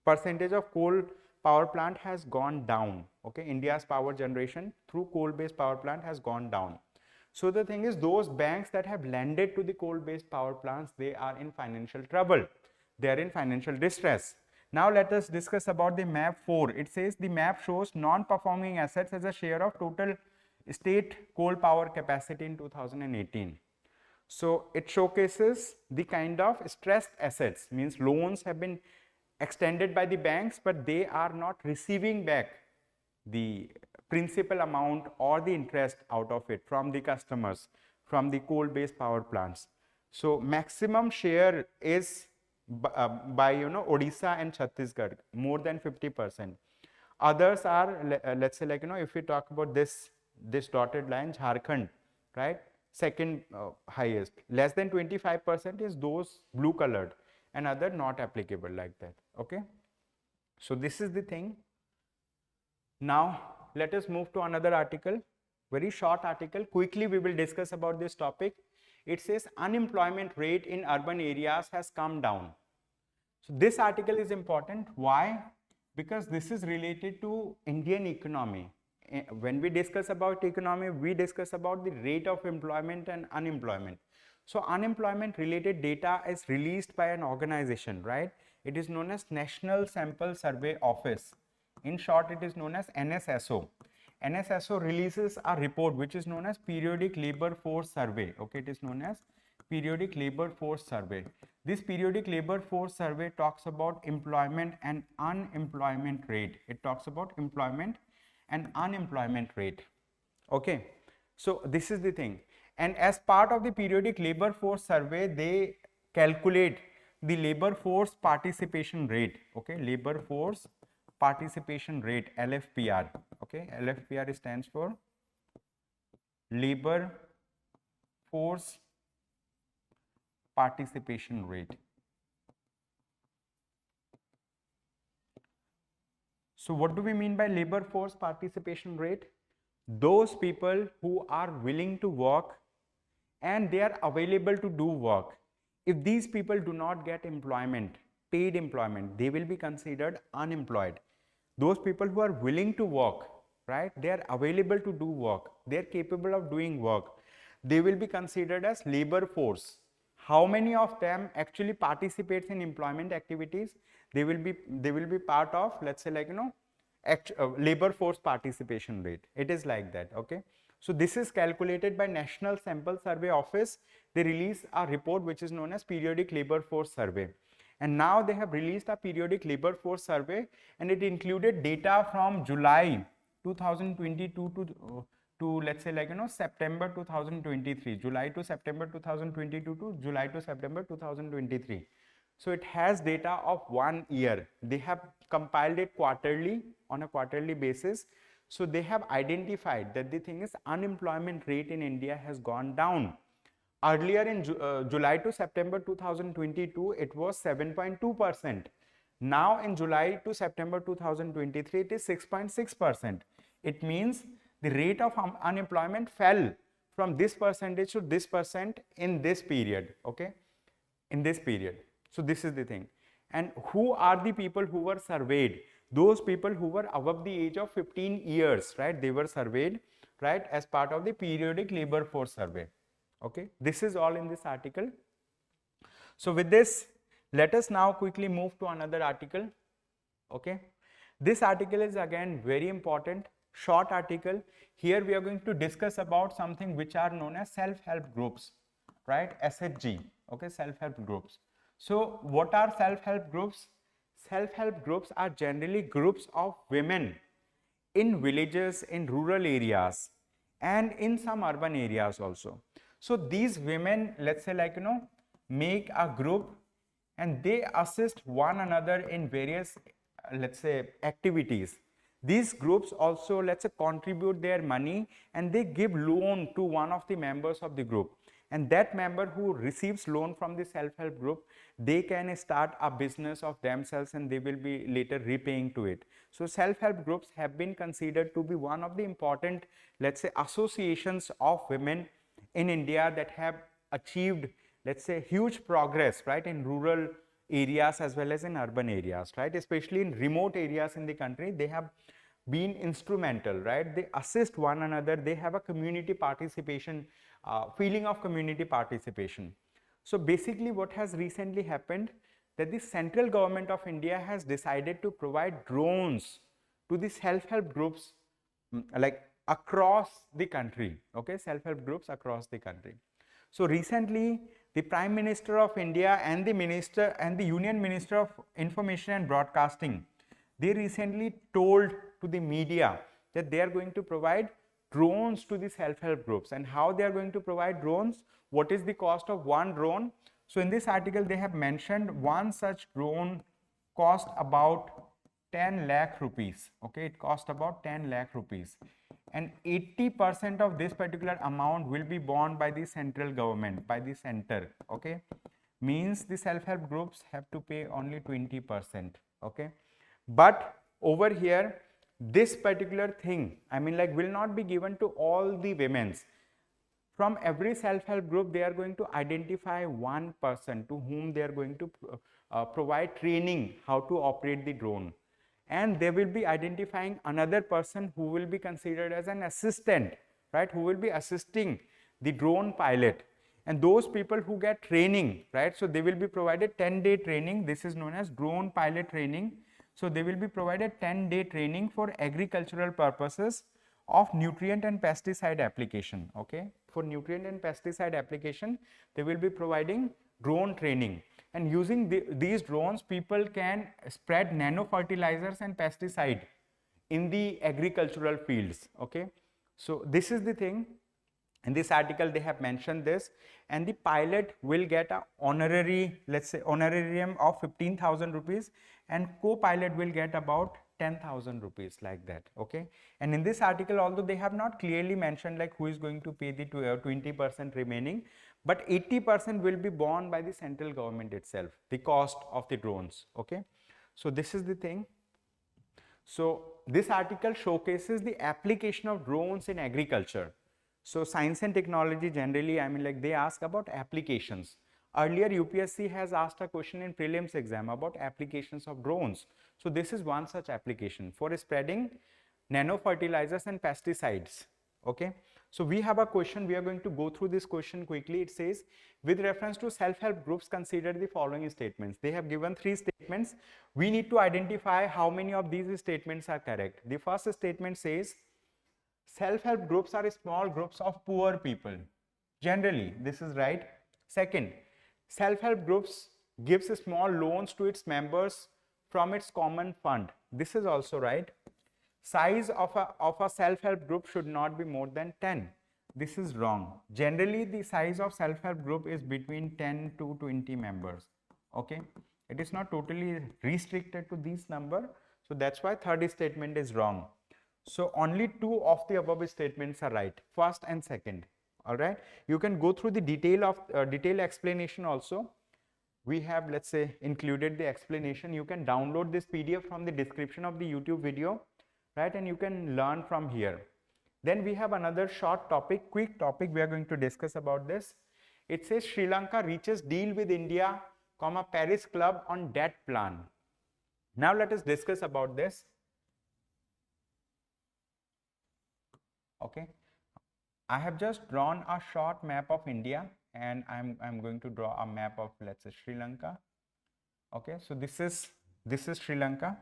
percentage of coal power plant has gone down. Okay, India's power generation through coal-based power plant has gone down. So the thing is, those banks that have lended to the coal-based power plants, they are in financial trouble. They are in financial distress. Now let us discuss about the map 4. It says the map shows non-performing assets as a share of total state coal power capacity in 2018. So it showcases the kind of stressed assets, means loans have been extended by the banks, but they are not receiving back the principal amount or the interest out of it from the customers, from the coal-based power plants. So maximum share is by Odisha and Chhattisgarh, more than 50%. Others are, let's say, like, if we talk about this dotted line, Jharkhand, right? Second highest. Less than 25% is those blue colored, and other not applicable, like that. Okay, so this is the thing. Now let us move to another article, very short article. Quickly we will discuss about this topic. It says unemployment rate in urban areas has come down. So this article is important. Why? Because this is related to Indian economy. When we discuss about economy, we discuss about the rate of employment and unemployment. So unemployment related data is released by an organization, right? It is known as National Sample Survey Office. In short, it is known as NSSO. NSSO releases a report which is known as Periodic Labor Force Survey. Okay, it is known as Periodic Labor Force Survey. This Periodic Labor Force Survey talks about employment and unemployment rate. It talks about employment and unemployment rate. Okay, so this is the thing. And as part of the Periodic Labor Force Survey, they calculate the labor force participation rate. Okay, labor force participation rate, LFPR. Okay, LFPR stands for labor force participation rate. So what do we mean by labor force participation rate? Those people who are willing to work and they are available to do work. If these people do not get employment, paid employment, they will be considered unemployed. Those people who are willing to work, right? They are available to do work. They are capable of doing work. They will be considered as labor force. How many of them actually participates in employment activities? They will be part of, let's say, like, labor force participation rate. It is like that, okay? So this is calculated by National Sample Survey Office. They release a report which is known as Periodic Labor Force Survey. And now they have released a periodic labor force survey, and it included data from July 2022 to let's say, like, September 2023, July to September 2022 to July to September 2023. So it has data of 1 year. They have compiled it quarterly, on a quarterly basis. So they have identified that the thing is, unemployment rate in India has gone down. Earlier in July to September 2022, it was 7.2%. Now in July to September 2023, it is 6.6%. It means the rate of unemployment fell from this percentage to this percent in this period, okay? In this period. So this is the thing. And who are the people who were surveyed? Those people who were above the age of 15 years, right? They were surveyed, right, as part of the periodic labor force survey. Okay, this is all in this article. So with this, let us now quickly move to another article. Okay, this article is again very important, short article. Here we are going to discuss about something which are known as self-help groups, right? SHG. Okay, self-help groups. So what are self-help groups? Self-help groups are generally groups of women in villages, in rural areas, and in some urban areas also. So these women, let's say, like, make a group, and they assist one another in various, let's say, activities. These groups also, let's say, contribute their money, and they give loan to one of the members of the group. And that member who receives loan from the self-help group, they can start a business of themselves, and they will be later repaying to it. So self-help groups have been considered to be one of the important, let's say, associations of women in India that have achieved, let's say, huge progress, right, in rural areas as well as in urban areas, right? Especially in remote areas in the country, they have been instrumental, right? They assist one another. They have a community participation, feeling of community participation. So basically what has recently happened, that the central government of India has decided to provide drones to the self-help groups, like across the country, okay, self-help groups across the country. So recently the Prime Minister of India and the Union Minister of Information and Broadcasting, they recently told to the media that they are going to provide drones to the self-help groups. And how they are going to provide drones, what is the cost of one drone? So in this article they have mentioned one such drone cost about 10 lakh rupees, okay, it cost about 10 lakh rupees, and 80% of this particular amount will be borne by the central government, by the center, okay, means the self-help groups have to pay only 20%, okay. But over here, this particular thing, I mean, like, will not be given to all the women's. From every self-help group, they are going to identify one person to whom they are going to provide training how to operate the drone. And they will be identifying another person who will be considered as an assistant, right, who will be assisting the drone pilot. And those people who get training, right, so they will be provided 10-day training. This is known as drone pilot training. So they will be provided 10-day training for agricultural purposes of nutrient and pesticide application, okay. For nutrient and pesticide application, they will be providing drone training. And using these drones, people can spread nano fertilizers and pesticide in the agricultural fields, okay. So this is the thing. In this article they have mentioned this, and the pilot will get a honorary, let's say, honorarium of 15,000 rupees, and co-pilot will get about 10,000 rupees, like that, okay. And in this article, although they have not clearly mentioned like who is going to pay the 20% remaining, but 80% will be borne by the central government itself, the cost of the drones, okay. So this is the thing. So this article showcases the application of drones in agriculture. So science and technology generally, I mean, like, they ask about applications. Earlier UPSC has asked a question in prelims exam about applications of drones. So this is one such application for spreading nano fertilizers and pesticides. Okay, so we have a question. We are going to go through this question quickly. It says, with reference to self-help groups, consider the following statements. They have given 3 statements. We need to identify how many of these statements are correct. The first statement says, self-help groups are small groups of poor people. Generally, this is right. Second, self-help groups gives small loans to its members from its common fund. This is also right. Size of a self-help group should not be more than 10. This is wrong. Generally, the size of self-help group is between 10 to 20 members. Okay, it is not totally restricted to this number. So that's why third statement is wrong. So only 2 of the above statements are right, first and second. All right, you can go through the detailed explanation also. We have, let's say, included the explanation. You can download this PDF from the description of the YouTube video, right? And you can learn from here. Then we have another short topic, quick topic we are going to discuss about this. It says Sri Lanka reaches deal with India, Paris Club on debt plan. Now let us discuss about this. Okay, I have just drawn a short map of India, and I'm going to draw a map of, let's say, Sri Lanka. Okay, so this is Sri Lanka.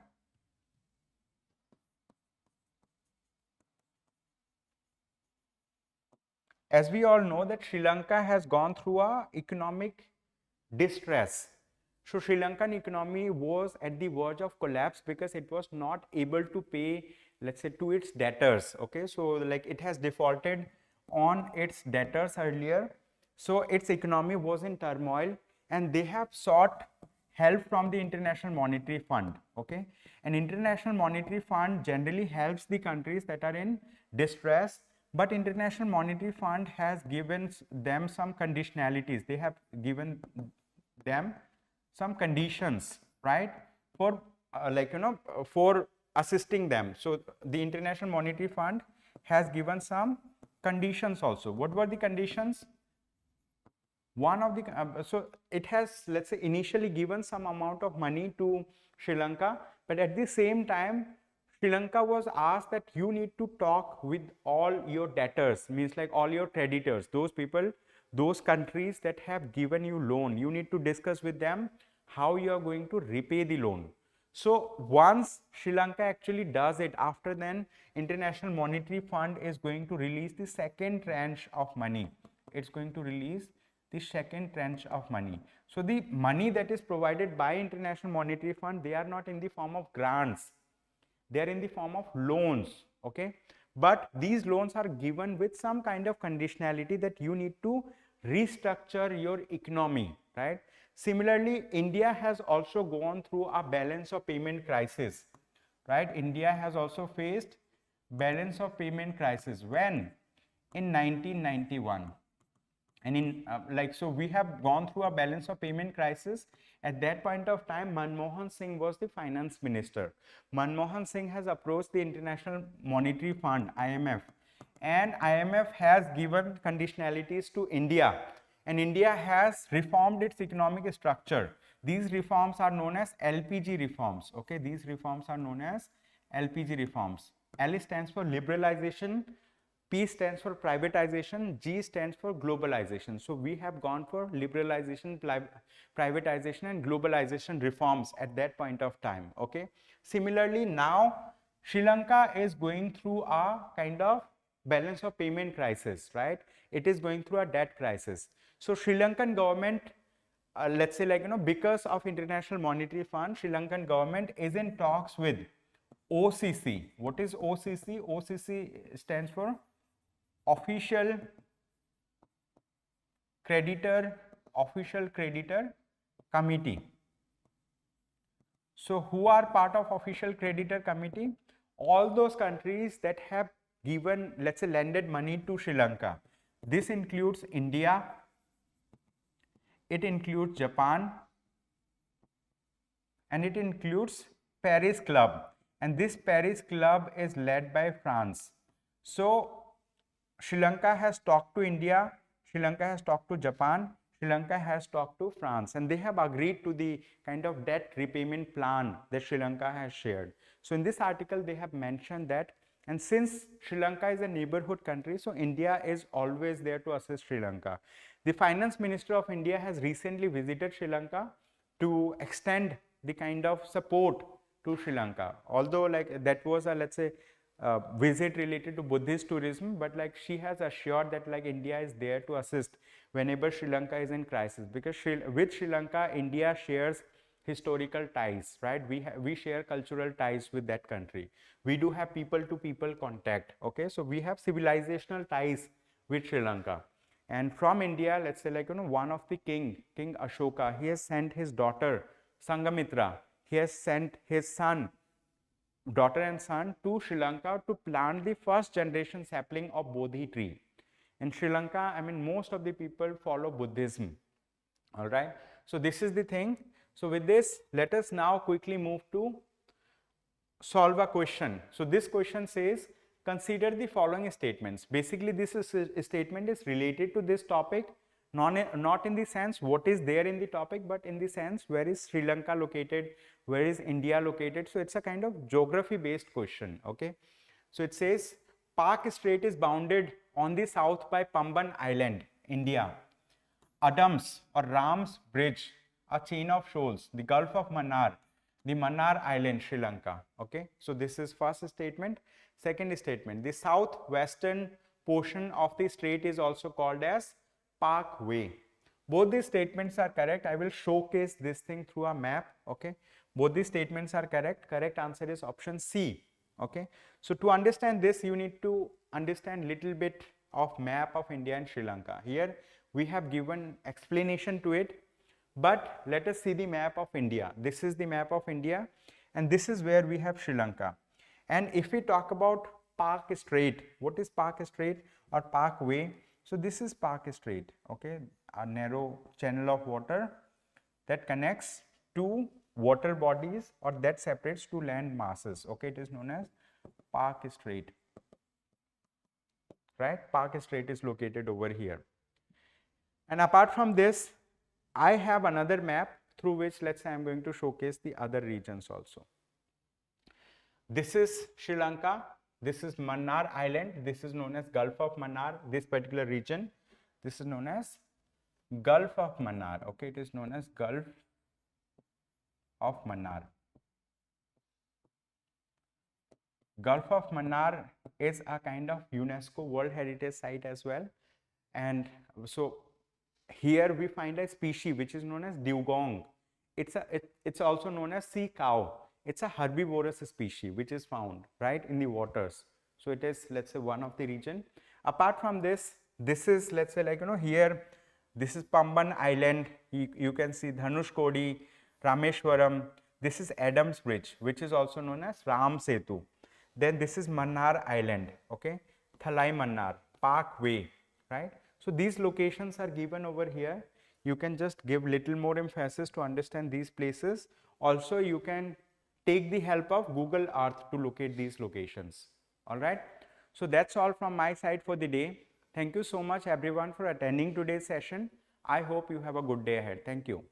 As we all know that Sri Lanka has gone through a economic distress. So Sri Lankan economy was at the verge of collapse because it was not able to pay, let's say, to its debtors. Okay, so like it has defaulted on its debtors earlier. So its economy was in turmoil, and they have sought help from the International Monetary Fund. Okay, and International Monetary Fund generally helps the countries that are in distress, but International Monetary Fund has given them some conditionalities. They have given them some conditions, right, for for assisting them. So the International Monetary Fund has given some conditions also. What were the conditions? One of the so it has, let's say, initially given some amount of money to Sri Lanka, but at the same time Sri Lanka was asked that you need to talk with all your debtors, means like all your creditors, those people, those countries that have given you loan. You need to discuss with them how you are going to repay the loan. So once Sri Lanka actually does it, after then International Monetary Fund is going to release the second tranche of money. It's going to release the second tranche of money. So the money that is provided by International Monetary Fund, they are not in the form of grants. They are in the form of loans. Okay, but these loans are given with some kind of conditionality that you need to restructure your economy, right? Similarly, India has also gone through a balance of payment crisis, right? India has also faced balance of payment crisis. When? In 1991. And in so we have gone through a balance of payment crisis. At that point of time, Manmohan Singh was the finance minister. Manmohan Singh has approached the International Monetary Fund, IMF, and IMF has given conditionalities to India, and India has reformed its economic structure. These reforms are known as LPG reforms. Okay, these reforms are known as LPG reforms. L stands for liberalization, P stands for privatization, G stands for globalization. So we have gone for liberalization, privatization and globalization reforms at that point of time. Okay. Similarly, now Sri Lanka is going through a kind of balance of payment crisis, right? It is going through a debt crisis. So Sri Lankan government, let's say, because of International Monetary Fund, Sri Lankan government is in talks with OCC. What is OCC? OCC stands for Official Creditor Committee. So who are part of Official Creditor Committee? All those countries that have given, let's say, lended money to Sri Lanka. This includes India, it includes Japan, and it includes Paris Club, and this Paris Club is led by France. So Sri Lanka has talked to India, Sri Lanka has talked to Japan, Sri Lanka has talked to France, and they have agreed to the kind of debt repayment plan that Sri Lanka has shared. So in this article, they have mentioned that And since Sri Lanka is a neighborhood country, so India is always there to assist Sri Lanka. The Finance Minister of India has recently visited Sri Lanka to extend the kind of support to Sri Lanka. Although like that was a, let's say, visit related to Buddhist tourism, but like she has assured that like India is there to assist whenever Sri Lanka is in crisis, because with Sri Lanka, India shares historical ties, right? We share cultural ties with that country. We do have people to people contact, okay? So we have civilizational ties with Sri Lanka. And from India, let's say like, one of the King Ashoka, he has sent his daughter Sangamitra, he has sent his daughter and son to Sri Lanka to plant the first generation sapling of Bodhi tree. In Sri Lanka, I mean, most of the people follow Buddhism, all right? So this is the thing. So with this, let us now quickly move to solve a question. So this question says, consider the following statements. Basically, this statement is related to this topic, not in the sense what is there in the topic, but in the sense where is Sri Lanka located, where is India located. So it's a kind of geography based question, okay? So it says, Park Strait is bounded on the south by Pamban Island, India. Adams or Ram's Bridge, a chain of shoals, the Gulf of Mannar, the Mannar Island, Sri Lanka, okay? So this is first statement. Second statement, the southwestern portion of the strait is also called as Parkway. Both these statements are correct. I will showcase this thing through a map, okay? Both these statements are correct. Correct answer is option C, okay? So to understand this, you need to understand little bit of map of India and Sri Lanka. Here we have given explanation to it, but let us see the map of India. This is the map of India, and this is where we have Sri Lanka. And if we talk about Park Strait, what is Park Strait or Parkway? So this is Park Strait, okay, a narrow channel of water that connects two water bodies or that separates two land masses, okay? It is known as Park Strait, right? Park Strait is located over here. And apart from this, I have another map through which, let's say, I'm going to showcase the other regions also. This is Sri Lanka, this is Mannar Island, this is known as Gulf of Mannar, this particular region, this is known as Gulf of Mannar, okay, it is known as Gulf of Mannar. Gulf of Mannar is a kind of UNESCO World Heritage Site as well, and so here we find a species which is known as dugong. It's also known as sea cow. It's a herbivorous species which is found right in the waters. So it is, let's say, one of the region. Apart from this, this is, let's say, like, here this is Pamban Island. You can see Dhanushkodi, Rameshwaram. This is Adams Bridge, which is also known as Ram Setu. Then this is Mannar Island, okay, Thalai Mannar, Parkway, right? So these locations are given over here. You can just give little more emphasis to understand these places. Also, you can take the help of Google Earth to locate these locations. All right. So that's all from my side for the day. Thank you so much everyone for attending today's session. I hope you have a good day ahead. Thank you.